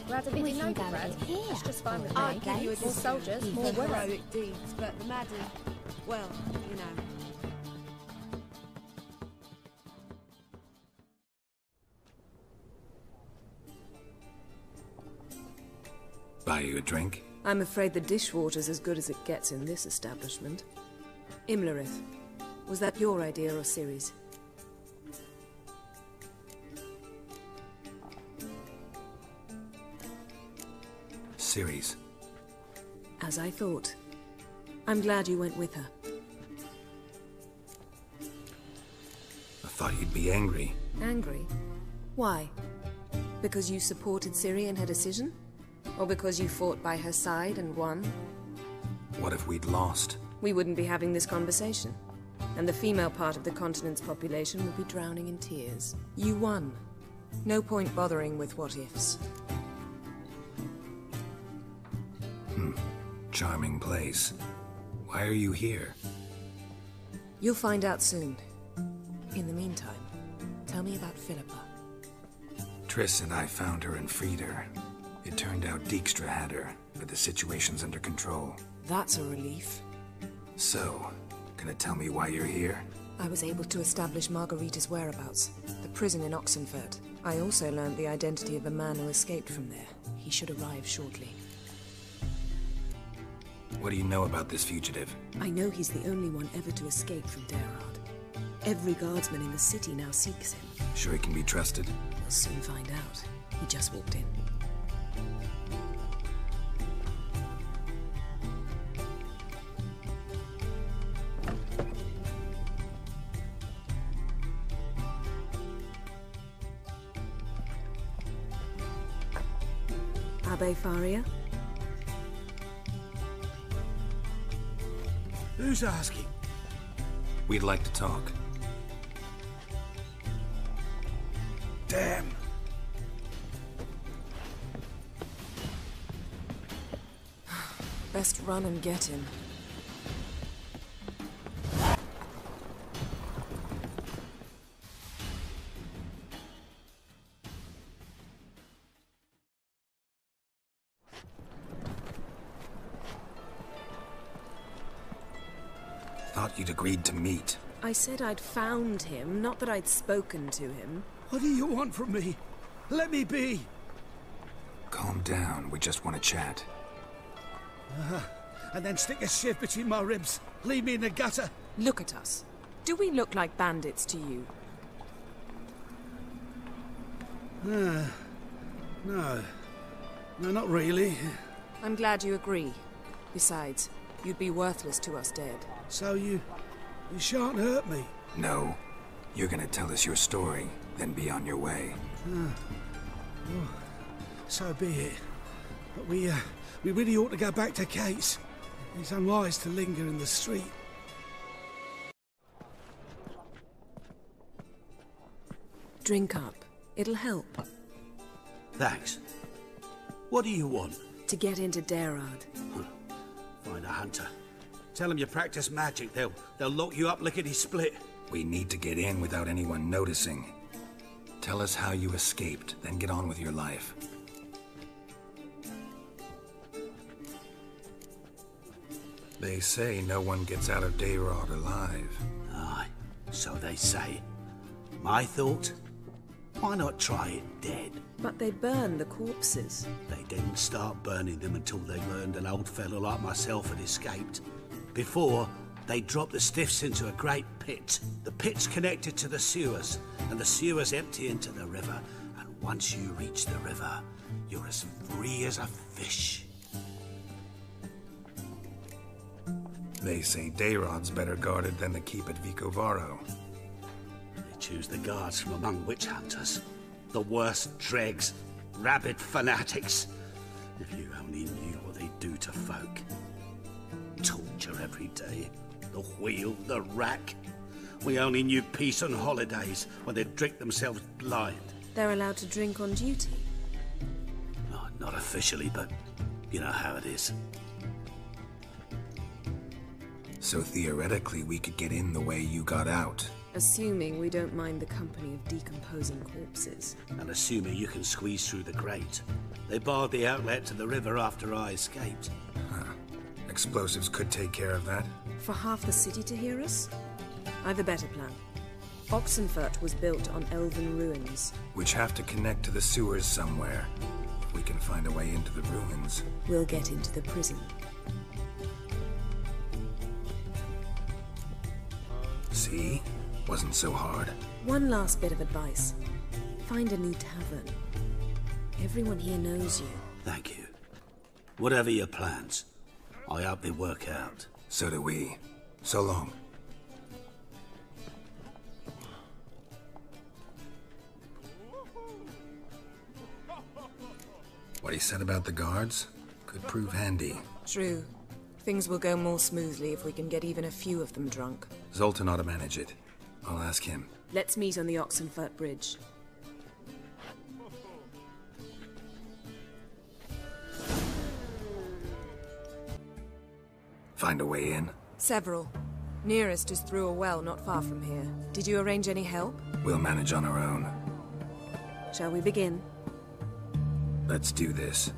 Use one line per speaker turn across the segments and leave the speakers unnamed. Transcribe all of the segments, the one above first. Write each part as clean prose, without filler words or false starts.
Glad to
We
know
can
you,
go
Brad.
in here.
That's just fine with me.
I'll give you a
More soldiers, more women.
heroic deeds, but the Madden, well, you know.
Buy you a drink?
I'm afraid the dishwater's as good as it gets in this establishment. Imlerith, was that your idea or Ciri's?
Ciri's.
As I thought. I'm glad you went with her.
I thought you'd be angry.
Angry? Why? Because you supported Ciri in her decision? Or because you fought by her side and won?
What if we'd lost?
We wouldn't be having this conversation. And the female part of the continent's population would be drowning in tears. You won. No point bothering with what-ifs.
Charming place. Why are you here?
You'll find out soon. In the meantime, tell me about Philippa.
Triss and I found her and freed her. It turned out Dijkstra had her, but the situation's under control.
That's a relief.
So, gonna tell me why you're here?
I was able to establish Margarita's whereabouts, the prison in Oxenfurt. I also learned the identity of a man who escaped from there. He should arrive shortly.
What do you know about this fugitive?
I know he's the only one ever to escape from Derard. Every guardsman in the city now seeks him.
Sure he can be trusted?
We'll soon find out. He just walked in. Abbe Faria?
Who's asking?
We'd like to talk.
Damn.
Best run and get him.
Thought you'd agreed to meet.
I said I'd found him, not that I'd spoken to him.
What do you want from me? Let me be.
Calm down, we just want to chat.
And then stick a shiv between my ribs. Leave me in the gutter.
Look at us. Do we look like bandits to you?
No. No, not really.
I'm glad you agree. Besides, you'd be worthless to us dead.
So you shan't hurt me.
No. You're gonna tell us your story, then be on your way.
Well, so be it. But we really ought to go back to Kate's. It's unwise to linger in the street.
Drink up. It'll help.
Thanks. What do you want?
To get into Derard.
Find a hunter. Tell them you practice magic. They'll lock you up lickety-split.
We need to get in without anyone noticing. Tell us how you escaped, then get on with your life. They say no one gets out of Derard alive.
Aye, so they say. My thought? Why not try it dead?
But they burn the corpses.
They didn't start burning them until they learned an old fellow like myself had escaped. Before, they dropped the stiffs into a great pit. The pit's connected to the sewers, and the sewers empty into the river. And once you reach the river, you're as free as a fish.
They say Derard's better guarded than the keep at Vicovaro.
They choose the guards from among witch hunters. The worst dregs, rabid fanatics. If you only knew what they do to folk. Torture every day. The wheel, the rack. We only knew peace on holidays when they'd drink themselves blind.
They're allowed to drink on duty?
Oh, not officially, but you know how it is.
So theoretically, we could get in the way you got out.
Assuming we don't mind the company of decomposing corpses.
And assuming you can squeeze through the grate. They barred the outlet to the river after I escaped.
Explosives could take care of that.
For half the city to hear us? I've a better plan. Oxenfurt was built on elven ruins.
Which have to connect to the sewers somewhere. If we can find a way into the ruins.
We'll get into the prison.
See? Wasn't so hard.
One last bit of advice. Find a new tavern. Everyone here knows you.
Thank you. Whatever your plans, I hope they work out.
So do we. So long. What he said about the guards could prove handy.
True. Things will go more smoothly if we can get even a few of them drunk.
Zoltan ought to manage it. I'll ask him.
Let's meet on the Oxenfurt Bridge.
Find a way in?
Several. Nearest is through a well not far from here. Did you arrange any help?
We'll manage on our own.
Shall we begin?
Let's do this.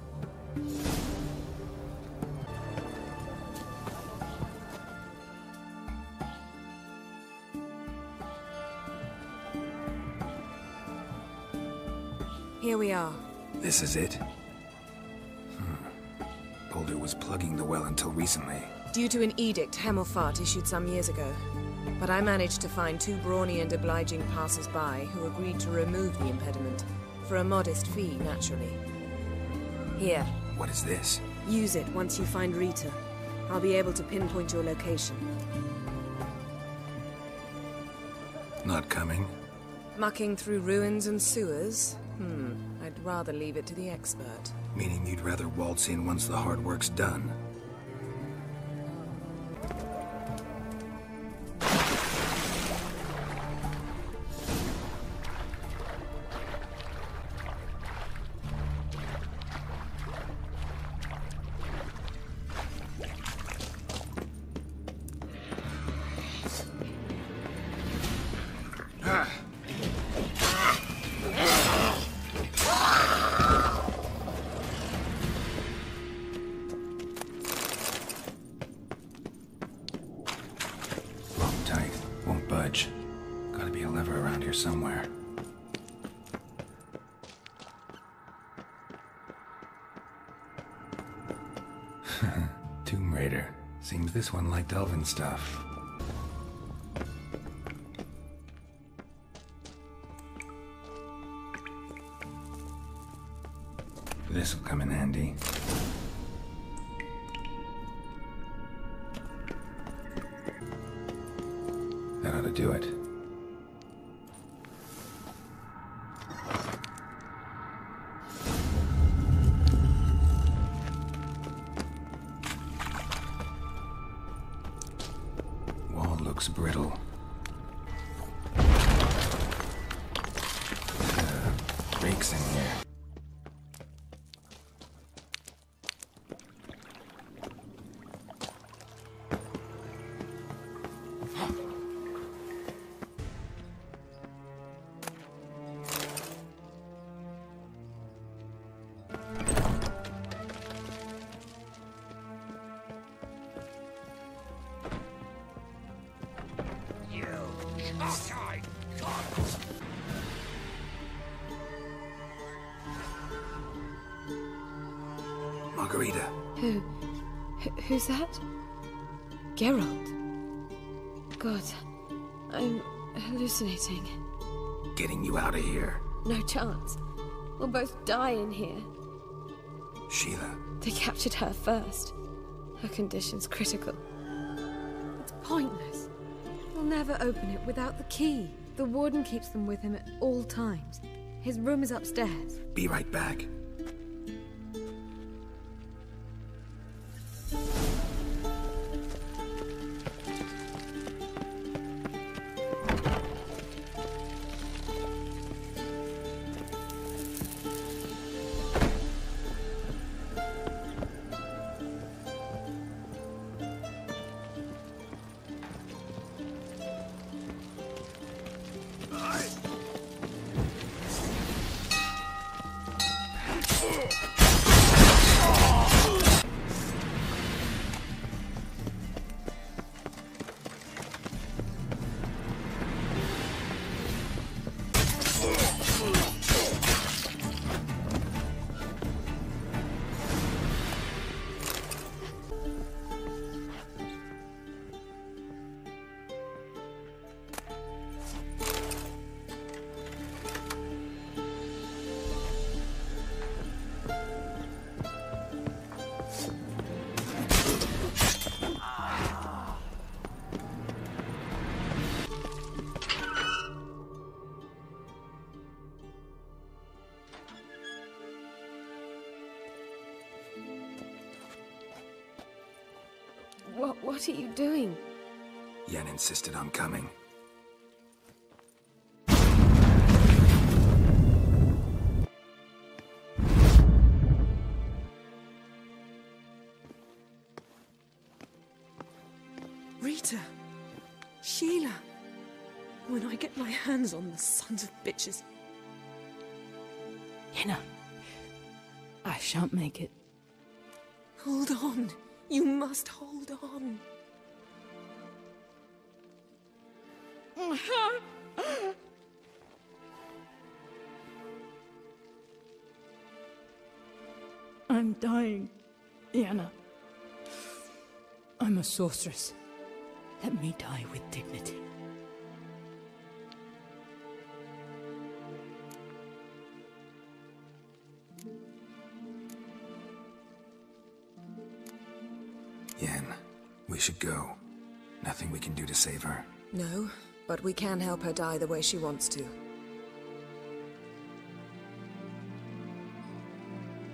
Here we are.
This is it? Boulder was plugging the well until recently.
Due to an edict Hemmelfart issued some years ago. But I managed to find two brawny and obliging passers-by who agreed to remove the impediment. For a modest fee, naturally. Here.
What is this?
Use it once you find Rita. I'll be able to pinpoint your location.
Not coming?
Mucking through ruins and sewers? I'd rather leave it to the expert.
Meaning you'd rather waltz in once the hard work's done? Gotta be a lever around here somewhere. Tomb Raider. Seems this one liked elven stuff. This'll come in handy. That ought to do it. Wall looks brittle. Rakes in here. Margarita.
Who's that? Geralt. God, I'm hallucinating.
Getting you out of here.
No chance. We'll both die in here.
Sheila.
They captured her first. Her condition's critical. It's pointless. We'll never open it without the key. The warden keeps them with him at all times. His room is upstairs.
Be right back.
What are you doing?
Yen insisted on coming.
Rita! Sheila! When I get my hands on the sons of bitches.
Yenna, I shan't make it.
Hold on. You must hold on.
I'm dying, Yenna. I'm a sorceress. Let me die with dignity.
Yen, we should go. Nothing we can do to save her.
No, but we can help her die the way she wants to.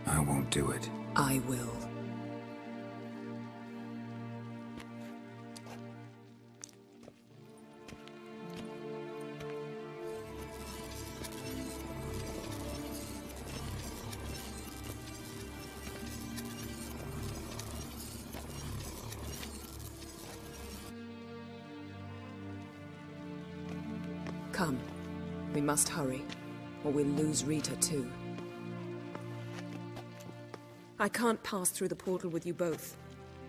I won't do it.
I will. Come. We must hurry, or we'll lose Rita too.
I can't pass through the portal with you both.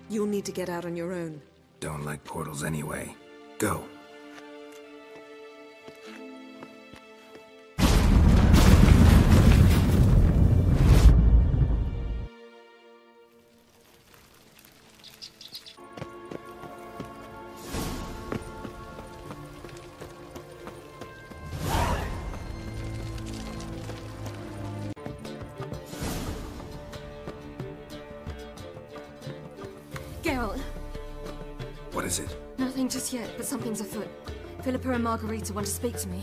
You'll need to get out on your own.
Don't like portals anyway. Go.
Geralt.
What is it?
Nothing just yet, but something's afoot. Philippa and Margarita want to speak to me.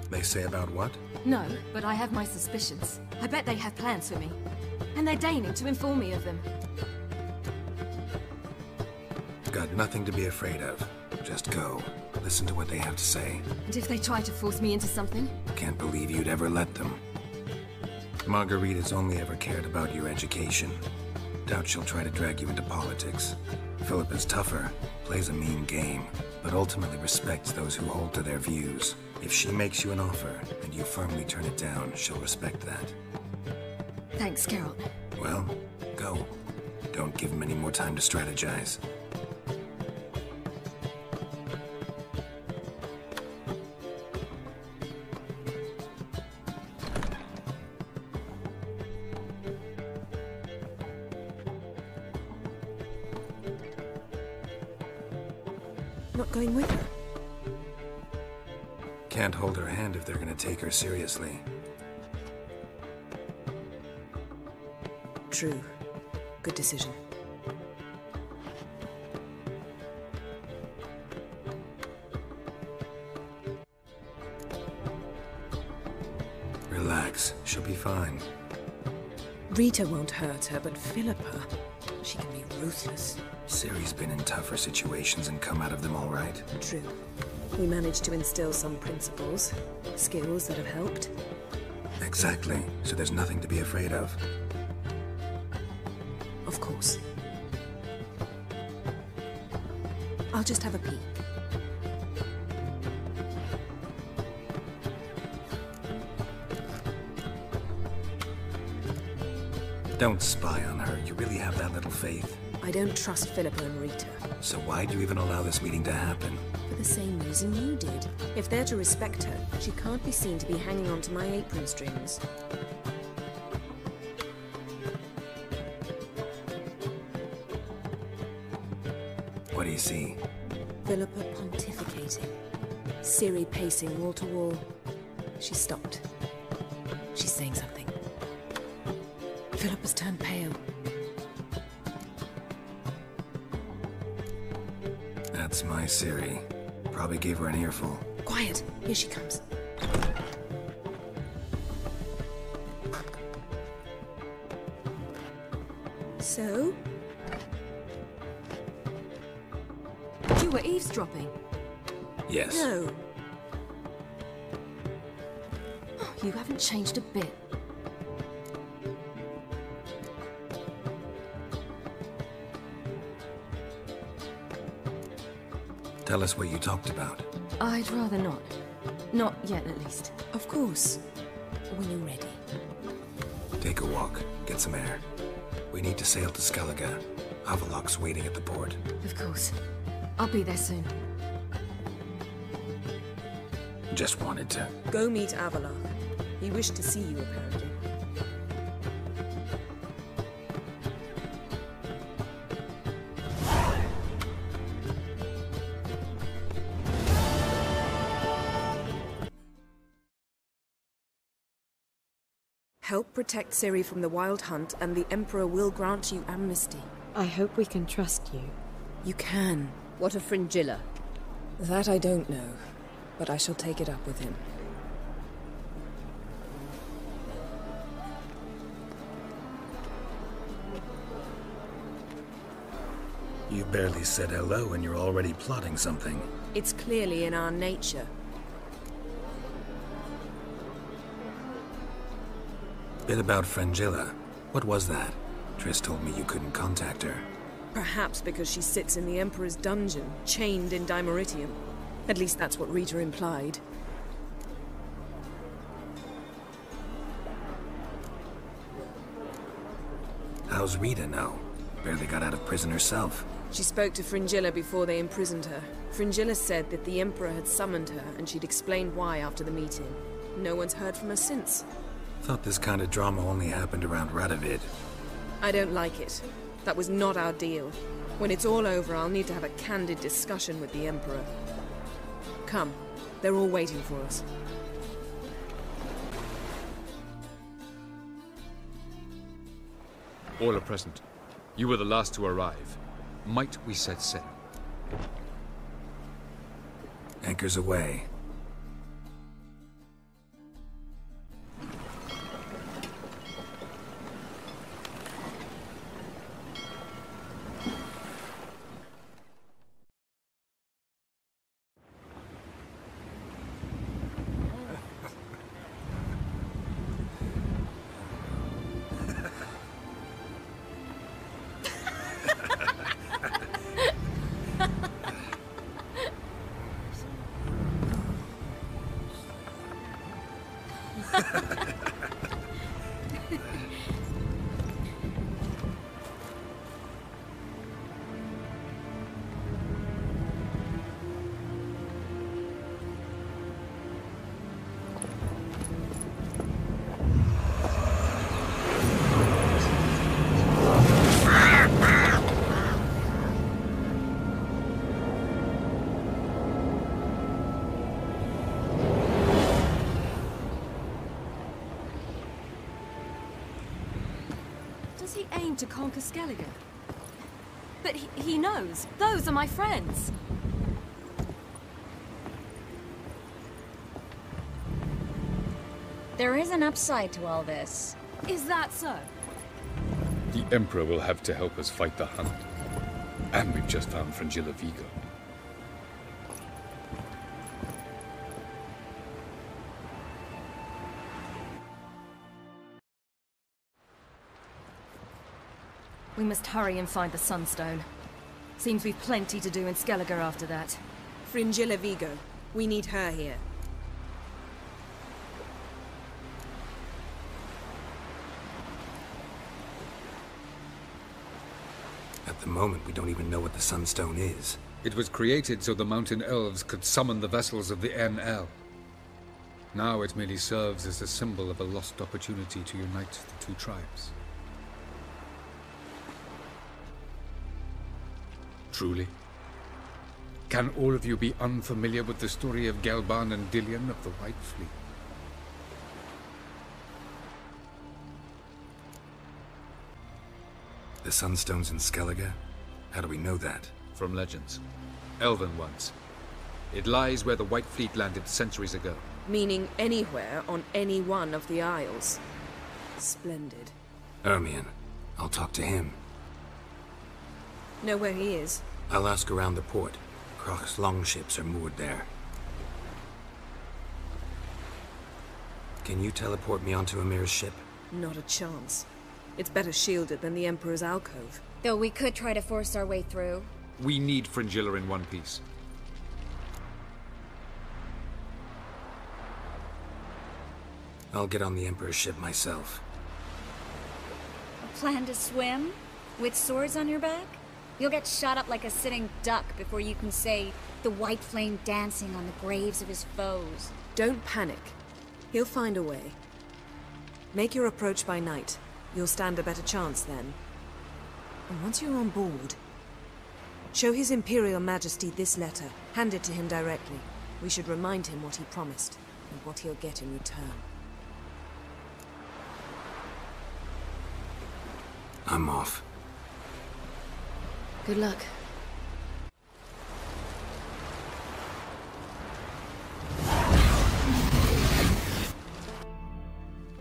They say about what?
No, but I have my suspicions. I bet they have plans for me. And they're deigning to inform me of them.
Got nothing to be afraid of. Just go. Listen to what they have to say.
And if they try to force me into something?
Can't believe you'd ever let them. Margarita's only ever cared about your education. Doubt she'll try to drag you into politics. Philippa's tougher, plays a mean game, but ultimately respects those who hold to their views. If she makes you an offer, and you firmly turn it down, she'll respect that.
Thanks, Geralt.
Well, go. Don't give him any more time to strategize.
Not going with her?
Can't hold her hand if they're gonna take her seriously.
True. Good decision.
Relax, she'll be fine.
Rita won't hurt her, but Philippa, she can be ruthless.
Ciri's been in tougher situations and come out of them all right.
True. We managed to instill some principles, skills that have helped.
Exactly, so there's nothing to be afraid of.
Of course. I'll just have a peek.
Don't spy on her. You really have that little faith.
I don't trust Philippa and Rita.
So why do you even allow this meeting to happen?
For the same reason you did. If they're to respect her, she can't be seen to be hanging onto my apron strings.
What do you see?
Philippa pontificating. Ciri pacing wall to wall. She stopped. She's saying something. Philippa's turned pale.
That's my Ciri. Probably gave her an earful.
Quiet! Here she comes. So?
You were eavesdropping.
Yes.
No.
Oh, you haven't changed a bit.
Tell us what you talked about.
I'd rather not. Not yet, at least.
Of course. When you're ready.
Take a walk. Get some air. We need to sail to Skellige. Avalok's waiting at the port.
Of course. I'll be there soon.
Just wanted to.
Go meet Avalok. He wished to see you, apparently. Help protect Ciri from the Wild Hunt, and the Emperor will grant you amnesty.
I hope we can trust you.
You can.
What of Fringilla?
That I don't know, but I shall take it up with him.
You barely said hello and you're already plotting something.
It's clearly in our nature.
Bit about Fringilla. What was that? Triss told me you couldn't contact her.
Perhaps because she sits in the Emperor's dungeon, chained in Dimeritium. At least that's what Rita implied.
How's Rita now? Barely got out of prison herself.
She spoke to Fringilla before they imprisoned her. Fringilla said that the Emperor had summoned her, and she'd explained why after the meeting. No one's heard from her since.
Thought this kind of drama only happened around Radovid.
I don't like it. That was not our deal. When it's all over, I'll need to have a candid discussion with the Emperor. Come. They're all waiting for us.
All are present. You were the last to arrive. Might we set sail?
Anchors away.
Does he aim to conquer Skellige? But he knows. Those are my friends.
There is an upside to all this.
Is that so?
The Emperor will have to help us fight the Hunt. And we've just found Fringilla Vigo.
We must hurry and find the Sunstone. Seems we've plenty to do in Skellige after that.
Fringilla Vigo. We need her here.
At the moment, we don't even know what the Sunstone is.
It was created so the mountain elves could summon the vessels of the NL. Now it merely serves as a symbol of a lost opportunity to unite the two tribes. Truly? Can all of you be unfamiliar with the story of Gelban and Dillion of the White Fleet?
The Sunstone's in Skellige? How do we know that?
From legends. Elven ones. It lies where the White Fleet landed centuries ago.
Meaning anywhere on any one of the Isles. Splendid.
Ermion. I'll talk to him.
Know where he is?
I'll ask around the port. Croc's longships are moored there. Can you teleport me onto Amir's ship?
Not a chance. It's better shielded than the Emperor's alcove.
Though we could try to force our way through.
We need Fringilla in one piece.
I'll get on the Emperor's ship myself.
A plan to swim? With swords on your back? You'll get shot up like a sitting duck before you can say the white flame dancing on the graves of his foes.
Don't panic. He'll find a way. Make your approach by night. You'll stand a better chance then. And once you're on board, show His Imperial Majesty this letter. Hand it to him directly. We should remind him what he promised, and what he'll get in return.
I'm off.
Good luck.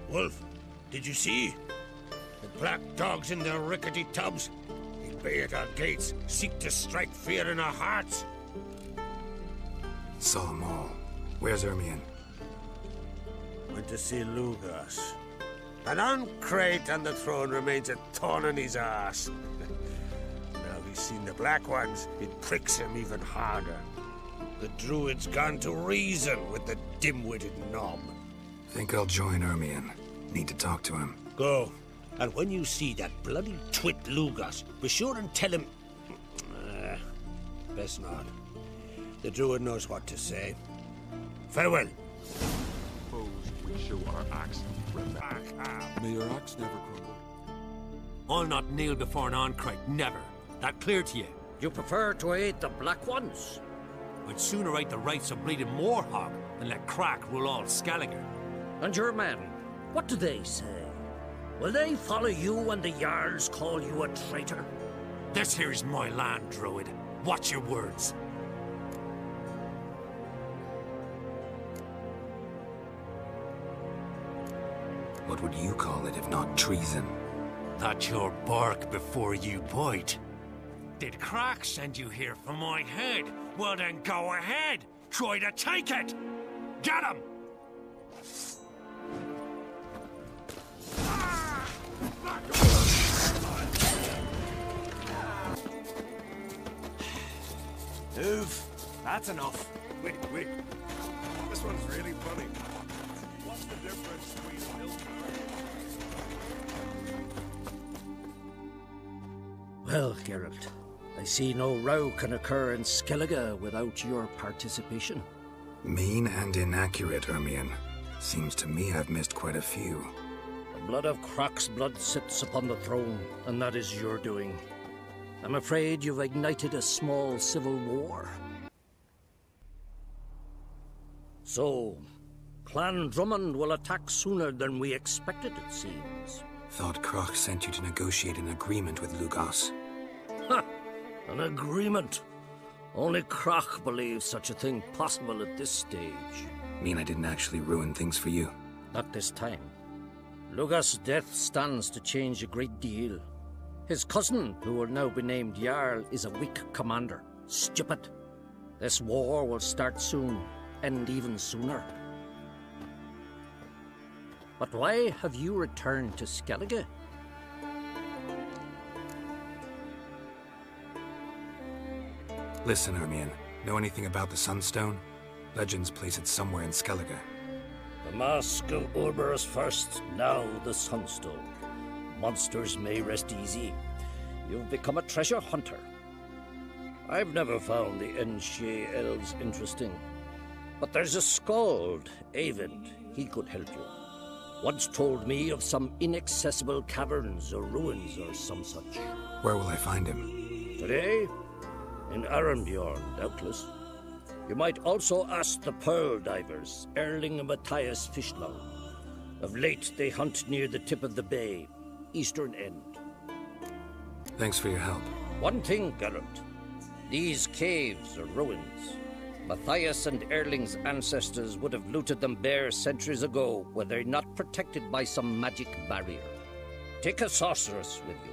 Wolf, did you see? The black dogs in their rickety tubs. They bay at our gates, seek to strike fear in our hearts.
Saw them all. Where's Ermion?
Went to see Lugas. An uncrate on the throne remains a thorn in his arse. Now he's seen the Black Ones, it pricks him even harder. The druid's gone to reason with the dim-witted knob.
Think I'll join Ermion. Need to talk to him.
Go. And when you see that bloody twit Lugas, be sure and tell him... best not. The druid knows what to say. Farewell.
Suppose we show our axe.
May your axe never crumble.
I'll not kneel before an Oncrite, never. That clear to you?
You prefer to aid the Black Ones?
I'd sooner aid the rights of bleeding Moorhog than let Crack rule all Skellige.
And your men, what do they say? Will they follow you when the Jarls call you a traitor?
This here's my land, Druid. Watch your words.
What would you call it if not treason?
That's your bark before you bite. Did Crack send you here for my head? Well then go ahead. Try to take it. Get him!
Move. That's enough. Wait. This one's really funny. What's the difference between milk and...
Well, Geralt, I see no row can occur in Skellige without your participation.
Mean and inaccurate, Ermion. Seems to me I've missed quite a few.
The blood of Croc's blood sits upon the throne, and that is your doing. I'm afraid you've ignited a small civil war. So, Clan Drummond will attack sooner than we expected, it seems.
Thought Croc sent you to negotiate an agreement with Lugas.
Ha! An agreement? Only Croc believes such a thing possible at this stage.
Mean I didn't actually ruin things for you?
Not this time. Lugas' death stands to change a great deal. His cousin, who will now be named Jarl, is a weak commander. Stupid. This war will start soon, end even sooner. But why have you returned to Skellige?
Listen, Ermion. Know anything about the Sunstone? Legends place it somewhere in Skellige.
The Mask of Urberus first, now the Sunstone. Monsters may rest easy. you've become a treasure hunter. I've never found the Enshe elves interesting, but there's a skald, Avid. He could help you. Once told me of some inaccessible caverns or ruins or some such.
Where will I find him?
Today? In Arenbjorn, doubtless. You might also ask the Pearl Divers, Erling and Matthias Fischlau. Of late, they hunt near the tip of the bay, eastern end.
Thanks for your help.
One thing, Geralt. These caves are ruins. Matthias and Erling's ancestors would have looted them bare centuries ago were they not protected by some magic barrier. Take a sorceress with you.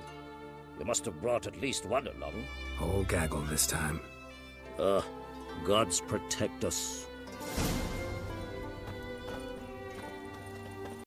You must have brought at least one along.
Whole gaggle this time.
Gods protect us.